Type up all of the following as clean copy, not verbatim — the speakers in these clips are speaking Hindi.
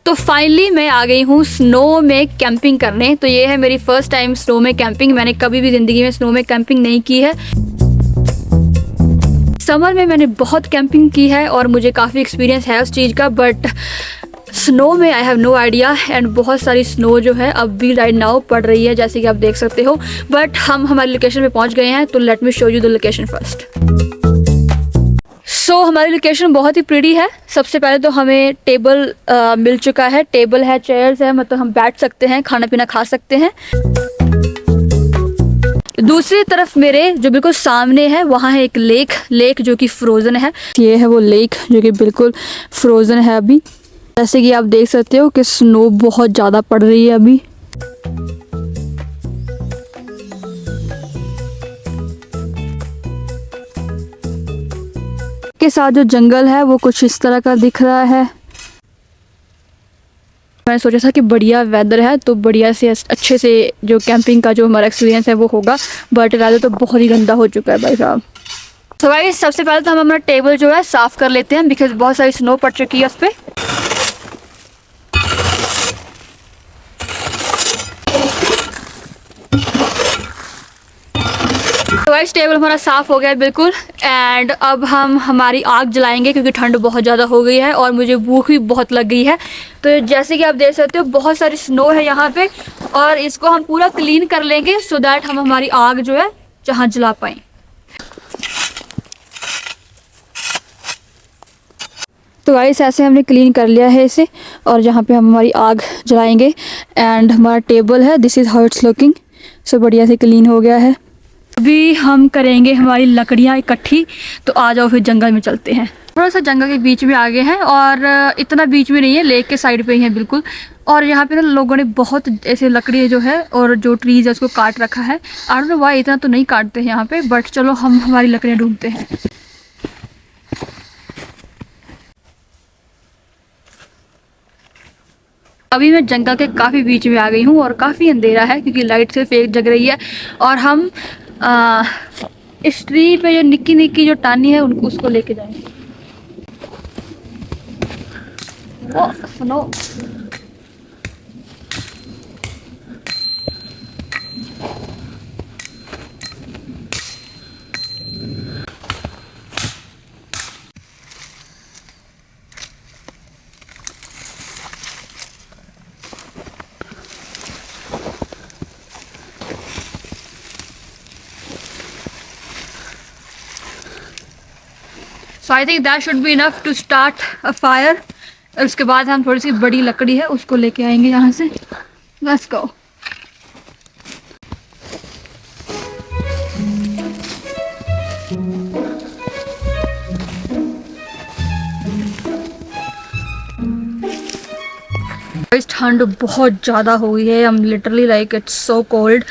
तो फाइनली मैं आ गई हूँ स्नो में कैंपिंग करने। तो ये है मेरी फर्स्ट टाइम स्नो में कैंपिंग। मैंने कभी भी ज़िंदगी में स्नो में कैंपिंग नहीं की है। समर में मैंने बहुत कैंपिंग की है और मुझे काफ़ी एक्सपीरियंस है उस चीज़ का, बट स्नो में I have no idea. And बहुत सारी स्नो जो है अब भी राइट नाउ पड़ रही है, जैसे कि आप देख सकते हो। बट हम हमारी लोकेशन पे पहुंच गए हैं, तो let me show you the location first. So हमारी लोकेशन बहुत ही प्रीटी है। सबसे पहले तो हमें टेबल मिल चुका है। टेबल है, चेयर्स है, मतलब हम बैठ सकते हैं, खाना पीना खा सकते हैं। दूसरी तरफ मेरे जो बिल्कुल सामने है वहाँ है एक लेक जो कि फ्रोज़न है। ये है वो लेक जो कि बिल्कुल फ्रोज़न है अभी। जैसे कि आप देख सकते हो कि स्नो बहुत ज़्यादा पड़ रही है अभी। के साथ जो जंगल है वो कुछ इस तरह का दिख रहा है। मैंने सोचा था कि बढ़िया वेदर है तो बढ़िया से अच्छे से जो कैंपिंग का जो हमारा एक्सपीरियंस है वो होगा, बट वेदर तो बहुत ही गंदा हो चुका है भाई साहब। तो गाइस सबसे पहले तो हम अपना टेबल जो है साफ़ कर लेते हैं, बिकॉज बहुत सारी स्नो पड़ चुकी है उस पर। तो गाइस टेबल हमारा साफ़ हो गया है बिल्कुल। एंड अब हम हमारी आग जलाएंगे क्योंकि ठंड बहुत ज़्यादा हो गई है और मुझे भूख भी बहुत लग गई है। तो जैसे कि आप देख सकते हो बहुत सारी स्नो है यहाँ पे, और इसको हम पूरा क्लीन कर लेंगे सो दैट हम हमारी आग जो है जहाँ जला पाएँ। तो गाइस ऐसे हमने क्लीन कर लिया है इसे, और जहाँ पे हम हमारी आग जलाएंगे। एंड हमारा टेबल है, this is how it's looking. So बढ़िया से क्लीन हो गया है। अभी हम करेंगे हमारी लकड़ियाँ इकट्ठी, तो आ जाओ फिर जंगल में चलते हैं। थोड़ा सा जंगल के बीच में आ गए हैं, और इतना बीच में नहीं है, लेक के साइड पे ही है बिल्कुल। और यहाँ पे ना लोगों ने बहुत ऐसे लकड़ी जो है और जो ट्रीज है उसको काट रखा है। आई डोंट नो व्हाई, इतना तो नहीं काटते हैं यहाँ पे, बट चलो हम हमारी लकड़ियाँ ढूंढते हैं। अभी मैं जंगल के काफ़ी बीच में आ गई हूँ और काफ़ी अंधेरा है क्योंकि लाइट सिर्फ एक जग रही है। और हम इस ट्री पे जो निक्की निक्की जो टानी है उनको उसको लेके जाएंगे। ओ सुनो, so I think that should be enough to start a fire. उसके बाद हम थोड़ी सी बड़ी लकड़ी है उसको लेके आएंगे यहाँ से। Let's go. इस ठंड बहुत ज़्यादा हो गई है, हम literally like it's so cold.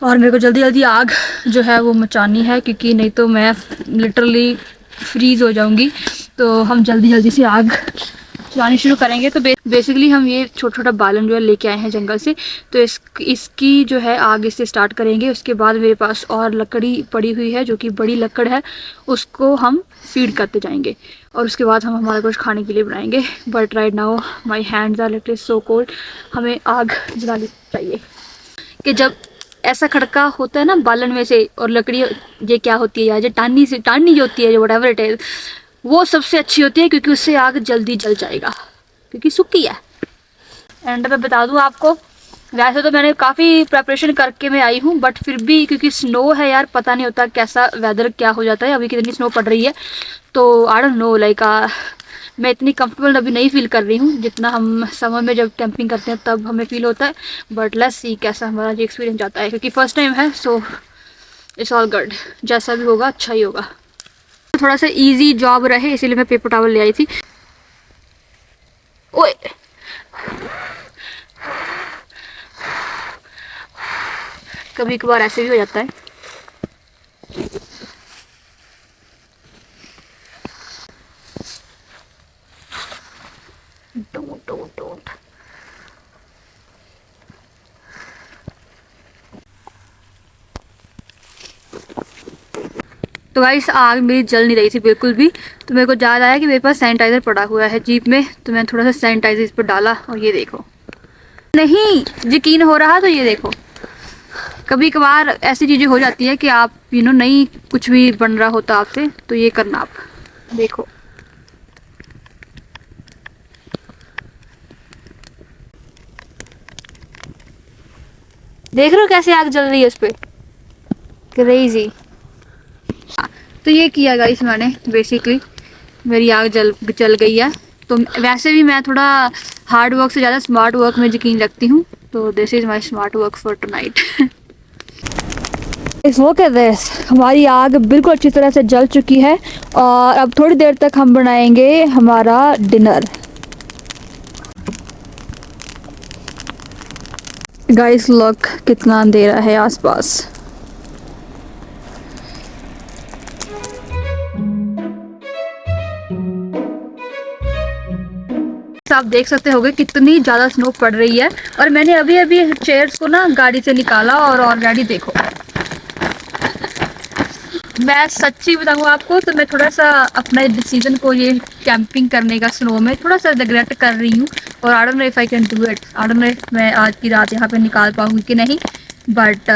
और मेरे को जल्दी जल्दी आग जो है वो मचानी है क्योंकि नहीं तो मैं लिटरली फ्रीज़ हो जाऊंगी। तो हम जल्दी जल्दी से आग चलानी शुरू करेंगे। तो बेसिकली हम ये छोटा छोटा बालन जो है लेके आए हैं जंगल से, तो इसकी जो है आग इससे स्टार्ट करेंगे। उसके बाद मेरे पास और लकड़ी पड़ी हुई है जो कि बड़ी लकड़ है, उसको हम फीड करते जाएंगे और उसके बाद हम हमारा कुछ खाने के लिए बनाएंगे। But right now my hands are literally so cold. हमें आग जलानी चाहिए कि जब ऐसा खड़का होता है ना बालन में से, और लकड़ी ये क्या होती है यार, ये टानी जो होती है, जो व्हाटएवर इट इज, वो सबसे अच्छी होती है क्योंकि उससे आग जल्दी जल जाएगा क्योंकि सूखी है। एंड मैं बता दूं आपको, वैसे तो मैंने काफ़ी प्रेपरेशन करके मैं आई हूँ, बट फिर भी क्योंकि स्नो है यार, पता नहीं होता कैसा वेदर क्या हो जाता है। अभी कितनी स्नो पड़ रही है तो आई डोंट नो, लाइक मैं इतनी कंफर्टेबल अभी नहीं फील कर रही हूँ जितना हम समर में जब कैंपिंग करते हैं तब हमें फील होता है। बट लेट्स सी कैसा हमारा ये एक्सपीरियंस जाता है, क्योंकि फर्स्ट टाइम है। सो इट्स ऑल गुड, जैसा भी होगा अच्छा ही होगा। थोड़ा सा इजी जॉब रहे इसीलिए मैं पेपर टॉवल ले आई थी। ओए कभी कभार ऐसे भी हो जाता है। डोंट तो गाइस आग मेरी जल नहीं रही थी बिल्कुल भी, तो मेरे को याद आया कि मेरे पास सैनिटाइज़र पड़ा हुआ है जीप में, तो मैंने थोड़ा सा सैनिटाइज़र इस पर डाला और ये देखो, नहीं यकीन हो रहा तो ये देखो। कभी कभार ऐसी चीज़ें हो जाती है कि आप नहीं कुछ भी बन रहा होता आपसे, तो ये करना आप देखो। देख रहे हो कैसे आग जल रही है उस पर, क्रेजी। तो ये किया गाइस मैंने, बेसिकली मेरी आग जल गई है। तो वैसे भी मैं थोड़ा हार्ड वर्क से ज़्यादा स्मार्ट वर्क में यकीन रखती हूँ, तो this is my smart work for tonight. इस वो कहते हैं हमारी आग बिल्कुल अच्छी तरह से जल चुकी है और अब थोड़ी देर तक हम बनाएंगे हमारा डिनर। गाइस लुक कितना अंधेरा है आसपास। आप देख सकते होगे कितनी ज़्यादा स्नो पड़ रही है, और मैंने अभी अभी चेयर्स को ना गाड़ी से निकाला और ऑलरेडी देखो, मैं सच्ची बताऊँ आपको तो मैं थोड़ा सा अपने डिसीजन को, ये कैंपिंग करने का स्नो में थोड़ा सा रिग्रेट कर रही हूँ। और आई don't know if I can do it, I don't know if मैं आज की रात यहाँ पे निकाल पाऊँगी कि नहीं, बट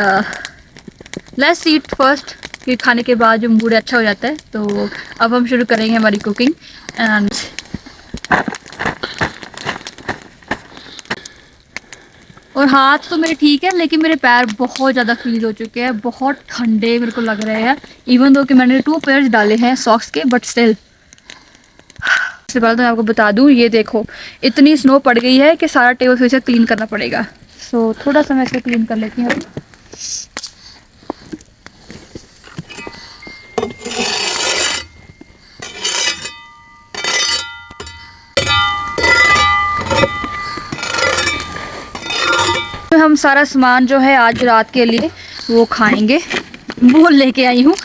लेट्स ईट फर्स्ट, कि खाने के बाद जो मूड अच्छा हो जाता है। तो अब हम शुरू करेंगे हमारी कुकिंग। एंड और हाथ तो मेरे ठीक है, लेकिन मेरे पैर बहुत ज़्यादा फ्रीज हो चुके हैं, बहुत ठंडे मेरे को लग रहे हैं, इवन दो कि मैंने 2 पेयर्स डाले हैं सॉक्स के, बट स्टिल। इससे पहले तो मैं आपको बता दूं, ये देखो इतनी स्नो पड़ गई है कि सारा टेबल फिर से क्लीन करना पड़ेगा। सो थोड़ा सा मैं इसे क्लीन कर लेती हूँ। हम सारा सामान जो है आज रात के लिए वो खाएंगे, वो लेके आई हूँ।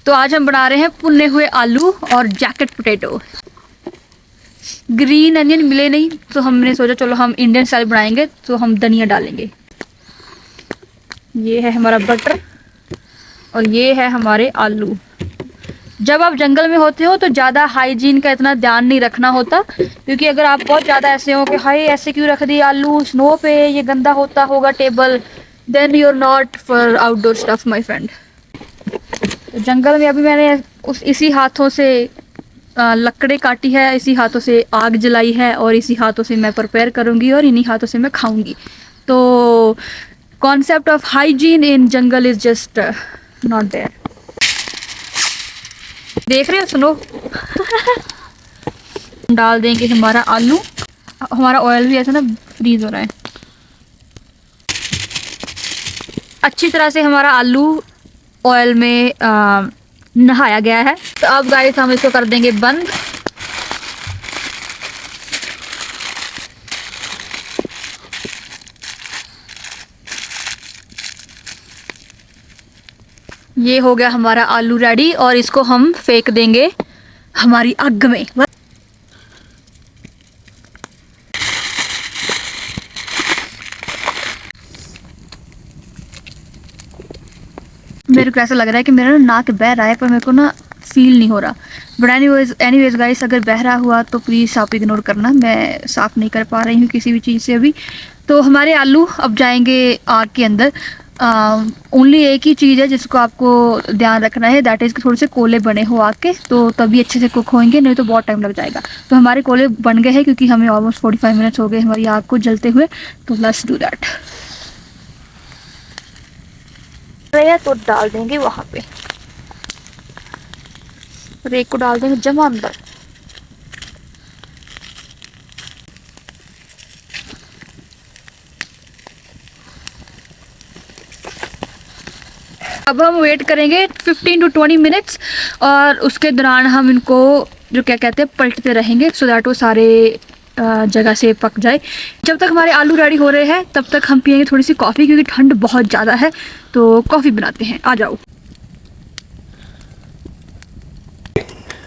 तो आज हम बना रहे हैं भुने हुए आलू और जैकेट पोटैटो। ग्रीन अनियन मिले नहीं, तो हमने सोचा चलो हम इंडियन स्टाइल बनाएंगे, तो हम धनिया डालेंगे। ये है हमारा बटर और ये है हमारे आलू। जब आप जंगल में होते हो तो ज़्यादा हाइजीन का इतना ध्यान नहीं रखना होता, क्योंकि अगर आप बहुत ज़्यादा ऐसे हो कि हाय ऐसे क्यों रख दिए आलू स्नो पे, ये गंदा होता होगा table, then you are not for outdoor stuff my friend. तो जंगल में अभी मैंने इसी हाथों से लकड़े काटी है, इसी हाथों से आग जलाई है, और इसी हाथों से मैं प्रिपेयर करूँगी और इन्हीं हाथों से मैं खाऊँगी। तो concept of hygiene in jungle is just not there. देख रहे हो सुनो। डाल देंगे हमारा आलू, हमारा ऑयल भी ऐसा ना फ्रीज हो रहा है। अच्छी तरह से हमारा आलू ऑयल में नहाया गया है। तो अब गाइस हम इसको कर देंगे बंद। ये हो गया हमारा आलू रेडी, और इसको हम फेंक देंगे हमारी आग में। मेरे को ऐसा लग रहा है कि मेरा नाक बह रहा है, पर मेरे को ना फील नहीं हो रहा। बट एनीवेज गाइस, अगर बह रहा हुआ तो प्लीज़ आप इग्नोर करना, मैं साफ़ नहीं कर पा रही हूँ किसी भी चीज़ से अभी। तो हमारे आलू अब जाएंगे आग के अंदर। ओनली एक ही चीज़ है जिसको आपको ध्यान रखना है, दैट इज़ कि थोड़े से कोले बने हो आग के, तो तभी अच्छे से कुक होंगे, नहीं तो बहुत टाइम लग जाएगा। तो हमारे कोले बन गए हैं, क्योंकि हमें ऑलमोस्ट 45 मिनट्स हो गए हमारी आग को जलते हुए। तो लेट्स डू दैट। तो डाल देंगे वहाँ पे, रेक को डाल देंगे जमा अंदर। अब हम वेट करेंगे 15 to 20 मिनट्स, और उसके दौरान हम इनको जो क्या कहते हैं पलटते रहेंगे, सो दैट वो सारे जगह से पक जाए। जब तक हमारे आलू रेडी हो रहे हैं तब तक हम पियेंगे थोड़ी सी कॉफ़ी, क्योंकि ठंड बहुत ज़्यादा है। तो कॉफ़ी बनाते हैं, आ जाओ।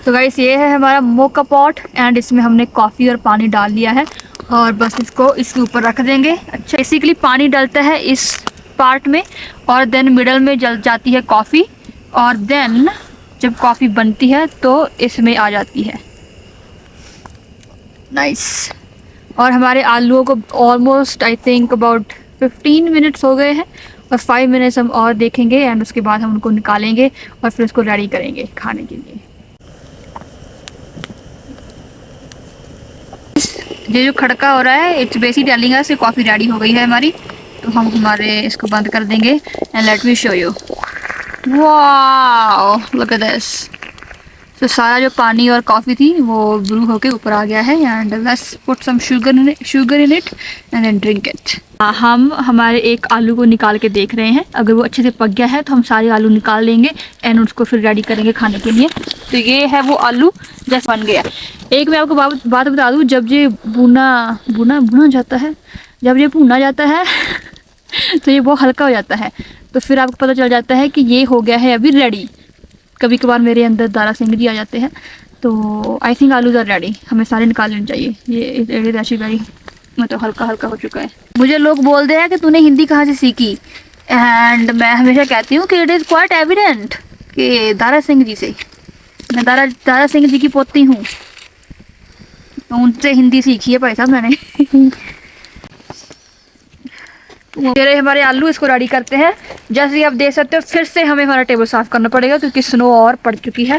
तो गाइस ये है हमारा मोका पॉट, एंड इसमें हमने कॉफ़ी और पानी डाल दिया है, और बस इसको इसके ऊपर रख देंगे। अच्छा, बेसिकली पानी डलता है इस पार्ट में, और देन मिडल में जल जाती है कॉफ़ी, और देन जब कॉफ़ी बनती है तो इसमें आ जाती है। नाइस। और हमारे आलूओं को almost I think about 15 minutes हो गए हैं और 5 मिनट्स हम और देखेंगे एंड उसके बाद हम उनको निकालेंगे और फिर उसको रेडी करेंगे खाने के लिए। ये जो खड़का हो रहा है इट्स बेसिकली टेलिंग अस कि कॉफ़ी रेडी हो गई है हमारी, तो हम हमारे इसको बंद कर देंगे and let me show you. Wow look at this. तो सारा जो पानी और कॉफ़ी थी वो ब्रू होके ऊपर आ गया है and let's put some sugar in it and then drink it. हम हमारे एक आलू को निकाल के देख रहे हैं, अगर वो अच्छे से पक गया है तो हम सारे आलू निकाल लेंगे एंड उसको फिर रेडी करेंगे खाने के लिए। तो ये है वो आलू जैसे बन गया। एक मैं आपको बात बता दूँ, जब ये भुना जाता है, जब ये भुना जाता है तो ये बहुत हल्का हो जाता है, तो फिर आपको पता चल जाता है कि ये हो गया है अभी रेडी। कभी कभार मेरे अंदर दारा सिंह जी आ जाते हैं, तो आई थिंक आलूज आर रेडी, हमें सारे निकाल लेने चाहिए। ये ऐसी भाई मतलब हल्का हल्का हो चुका है। मुझे लोग बोलते हैं कि तूने हिंदी कहाँ से सीखी, एंड मैं हमेशा कहती हूँ कि इट इज़ क्वाइट एविडेंट कि दारा सिंह जी से। मैं दारा सिंह जी की पोती हूँ, उनसे हिंदी सीखी है भाई साहब मैंने। मेरे हमारे आलू इसको रेडी करते हैं। जैसे ही आप देख सकते हो फिर से हमें हमारा टेबल साफ़ करना पड़ेगा क्योंकि स्नो और पड़ चुकी है,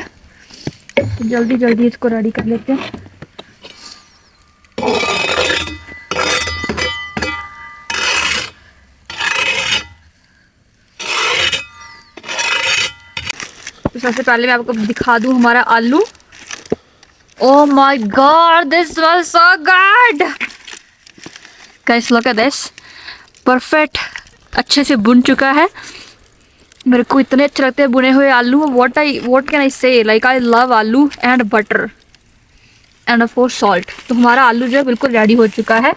तो जल्दी जल्दी इसको रेडी कर लेते हैं। तो सबसे पहले मैं आपको दिखा दूं हमारा आलू। Oh my God this was so good guys, look at this, perfect, अच्छे से बुन चुका है। मेरे को इतने अच्छे लगते हैं बुने हुए आलू। व्हाट कैन आई से, लाइक आई लव आलू and butter end of course salt. तो हमारा आलू जो है बिल्कुल रेडी हो चुका है।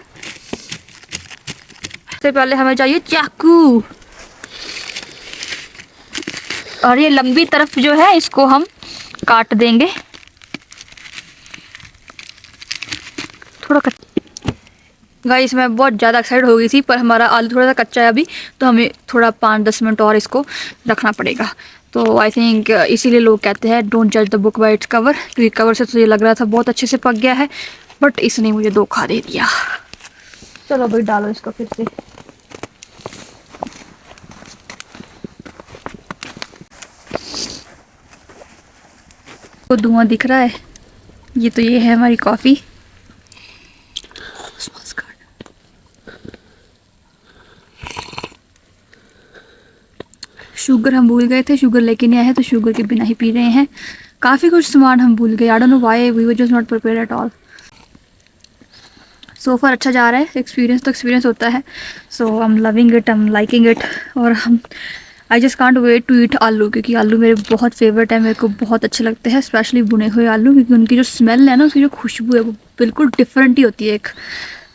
सबसे पहले हमें चाहिए चाकू, और ये लंबी तरफ जो है इसको हम काट देंगे। थोड़ा गाइस मैं बहुत ज़्यादा एक्साइटेड हो गई थी, पर हमारा आलू थोड़ा सा कच्चा है अभी, तो हमें थोड़ा 5-10 मिनट और इसको रखना पड़ेगा। तो आई थिंक इसीलिए लोग कहते हैं डोंट जज the book by its cover, क्योंकि कवर से तो ये लग रहा था बहुत अच्छे से पक गया है, बट इसने मुझे धोखा दे दिया। चलो भाई डालो इसको फिर से। तो धुआं दिख रहा है, ये है हमारी कॉफ़ी। शुगर हम भूल गए थे, शुगर लेके नहीं आए हैं, तो शुगर के बिना ही पी रहे हैं। काफ़ी कुछ सामान हम भूल गए, I don't know why we were just not prepared at all. So far अच्छा जा रहा है, एक्सपीरियंस तो एक्सपीरियंस होता है। So I am loving it, I am liking it, और हम I just can't wait to eat aloo, क्योंकि आलू मेरे बहुत फेवरेट है, मेरे को बहुत अच्छे लगते हैं, स्पेशली भुने हुए आलू, क्योंकि उनकी जो स्मेल है ना, उसकी जो खुशबू है वो बिल्कुल डिफरेंट ही होती है। एक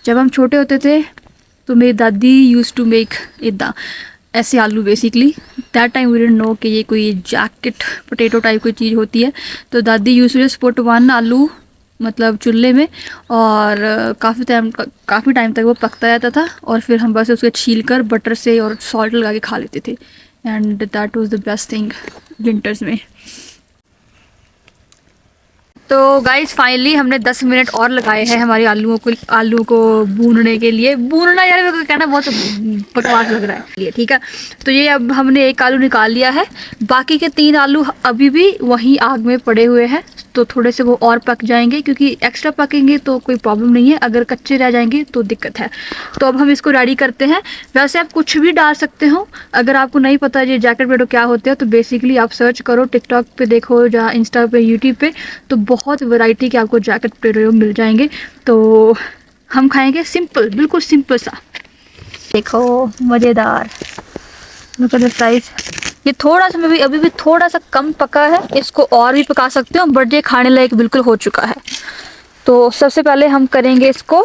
जब हम छोटे होते थे तो मेरी दादी यूज़ टू मेक इदा ऐसे आलू, basically that time we didn't know कि ये कोई जैकेट पोटैटो टाइप कोई चीज़ होती है। तो दादी यूज़ टू जस्ट पुट 1 आलू मतलब चूल्हे में, और काफ़ी टाइम तक वो पकता रहता था, और फिर हम बस उसको छील कर बटर से और सॉल्ट लगा के खा लेते थे, and that was the best thing winters में। तो गाइस फाइनली हमने 10 मिनट और लगाए हैं हमारे आलू को भूनने के लिए। भूनना यार मेरे को कहना बहुत बकवास लग रहा है ये, ठीक है। तो ये अब हमने एक आलू निकाल लिया है, बाकी के 3 आलू अभी भी वहीं आग में पड़े हुए हैं, तो थोड़े से वो और पक जाएंगे, क्योंकि एक्स्ट्रा पकेंगे तो कोई प्रॉब्लम नहीं है, अगर कच्चे रह जाएंगे तो दिक्कत है। तो अब हम इसको रेडी करते हैं। वैसे आप कुछ भी डाल सकते हो, अगर आपको नहीं पता ये जैकेट पोटैटो क्या होते हैं, तो बेसिकली आप सर्च करो, टिकटॉक पे देखो, जहाँ इंस्टा पे, यूट्यूब पे, तो बहुत वैरायटी के आपको जैकेट पोटैटो मिल जाएंगे। तो हम खाएंगे सिंपल, बिल्कुल सिंपल सा। देखो मज़ेदार, साइज ये थोड़ा सा में भी अभी भी थोड़ा सा कम पका है, इसको और भी पका सकते हो, बट ये खाने लायक बिल्कुल हो चुका है। तो सबसे पहले हम करेंगे इसको,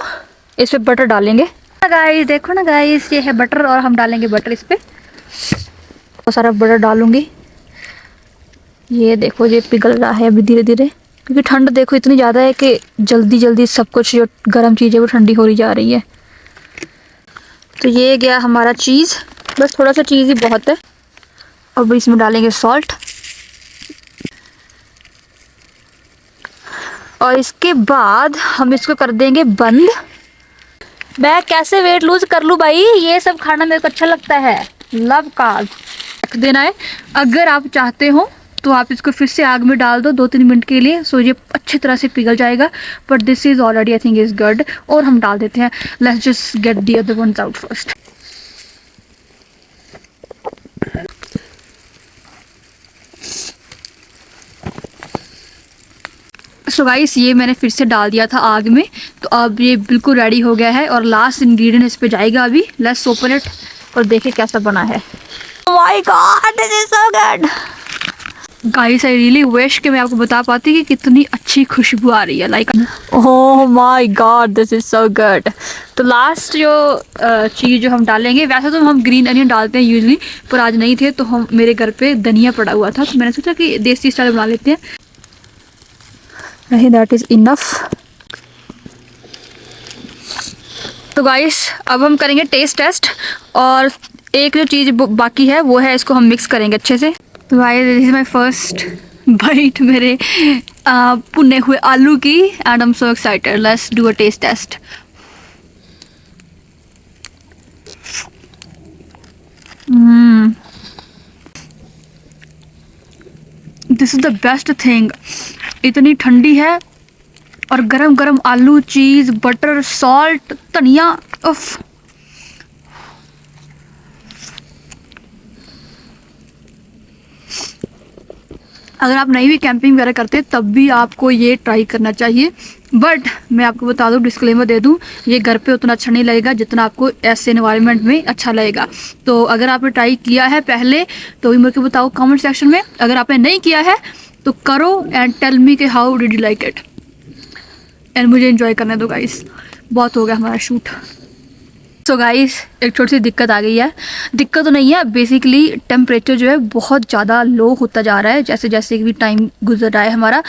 इस पे बटर डालेंगे। गाइस देखो ना गाइस, ये है बटर, और हम डालेंगे बटर इस पे, बहुत सारा बटर डालूंगी। ये देखो ये पिघल रहा है अभी धीरे धीरे, क्योंकि ठंड देखो इतनी ज़्यादा है कि जल्दी जल्दी सब कुछ जो गर्म चीज़ है वो ठंडी हो रही जा रही है। तो ये गया हमारा चीज़, बस थोड़ा सा चीज़ ही बहुत है। अब इसमें डालेंगे सॉल्ट, और इसके बाद हम इसको कर देंगे बंद। मैं कैसे वेट लूज कर लूँ भाई, ये सब खाना मेरे को अच्छा लगता है। लव कार्ब रख देना है। अगर आप चाहते हो तो आप इसको फिर से आग में डाल दो 2-3 मिनट के लिए, सो ये अच्छी तरह से पिघल जाएगा। But this is already I think is good. और हम डाल देते हैं, let's just get the other ones out first. So guys ये मैंने फिर से डाल दिया था आग में, तो अब ये बिल्कुल रेडी हो गया है। और लास्ट इंग्रेडिएंट इस पे जाएगा अभी। लेट्स ओपन इट और देखें कैसा बना है। Oh my God, this is so good guys. I really wish कि मैं आपको बता पाती कि कितनी अच्छी खुशबू आ रही है। Like oh my God, this is so good. तो लास्ट जो चीज़ जो हम डालेंगे, वैसे तो हम ग्रीन अनियन डालते हैं यूजली, पर आज नहीं थे तो हम मेरे घर पे धनिया पड़ा हुआ था, तो मैंने सोचा कि देसी स्टाइल बना लेते हैं। नहीं, दैट इज़ इनफ। तो गाइस अब हम करेंगे टेस्ट टेस्ट, और एक जो चीज़ बाकी है वो है, इसको हम मिक्स करेंगे अच्छे से। तो guys this is my first bite मेरे भुने हुए आलू की, and I am so excited. Let's do a taste test. This is the best thing. इतनी ठंडी है और गरम गरम आलू, चीज़, बटर, सॉल्ट, धनिया, उफ। अगर आप नहीं भी कैंपिंग वगैरह करते तब भी आपको ये ट्राई करना चाहिए। बट मैं आपको बता दूं, डिस्क्लेमर दे दूं, ये घर पे उतना अच्छा नहीं लगेगा जितना आपको ऐसे एनवायरनमेंट में अच्छा लगेगा। तो अगर आपने ट्राई किया है पहले तो भी मेरे को बताओ कमेंट सेक्शन में। अगर आपने नहीं किया है तो करो एंड टेल मी कि how did you like it. And मुझे एंजॉय करने दो गाइस, बहुत हो गया हमारा शूट। सो गाइस एक छोटी सी दिक्कत आ गई है। दिक्कत तो नहीं है, बेसिकली टेम्परेचर जो है बहुत ज़्यादा लो होता जा रहा है जैसे जैसे भी टाइम गुजर रहा है हमारा।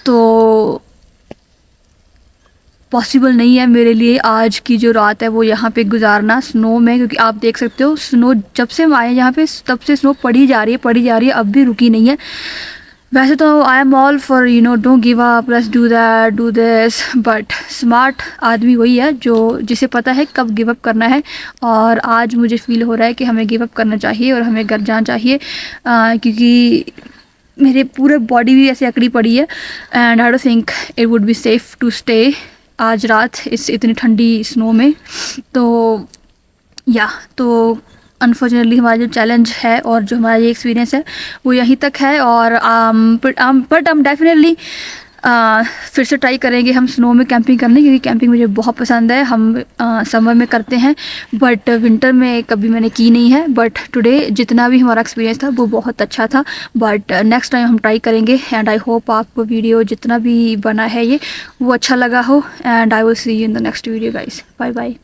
तो पॉसिबल नहीं है मेरे लिए आज की जो रात है वो यहाँ पे गुजारना स्नो में, क्योंकि आप देख सकते हो स्नो जब से हम आए यहाँ पे तब से स्नो पड़ी जा रही है, अब भी रुकी नहीं है। वैसे तो I am all for don't give up, let's do that, do this, but smart आदमी वही है जो जिसे पता है कब गिव अप करना है। और आज मुझे फील हो रहा है कि हमें गिव अप करना चाहिए और हमें घर जाना चाहिए, क्योंकि मेरे पूरे बॉडी भी ऐसे अकड़ी पड़ी है। And I don't think it would be safe to stay आज रात इस इतनी ठंडी स्नो में। तो तो अनफॉर्चुनेटली हमारा जो चैलेंज है और जो हमारा ये एक्सपीरियंस है वो यहीं तक है। और बट हम डेफिनेटली फिर से ट्राई करेंगे हम स्नो में कैंपिंग करने, क्योंकि कैंपिंग मुझे बहुत पसंद है। हम समर में करते हैं बट विंटर में कभी मैंने की नहीं है। बट टुडे जितना भी हमारा एक्सपीरियंस था वो बहुत अच्छा था। बट नेक्स्ट टाइम हम ट्राई करेंगे। एंड आई होप आपको वीडियो जितना भी बना है ये वो अच्छा लगा हो। And I will see you in the next video guys. Bye bye.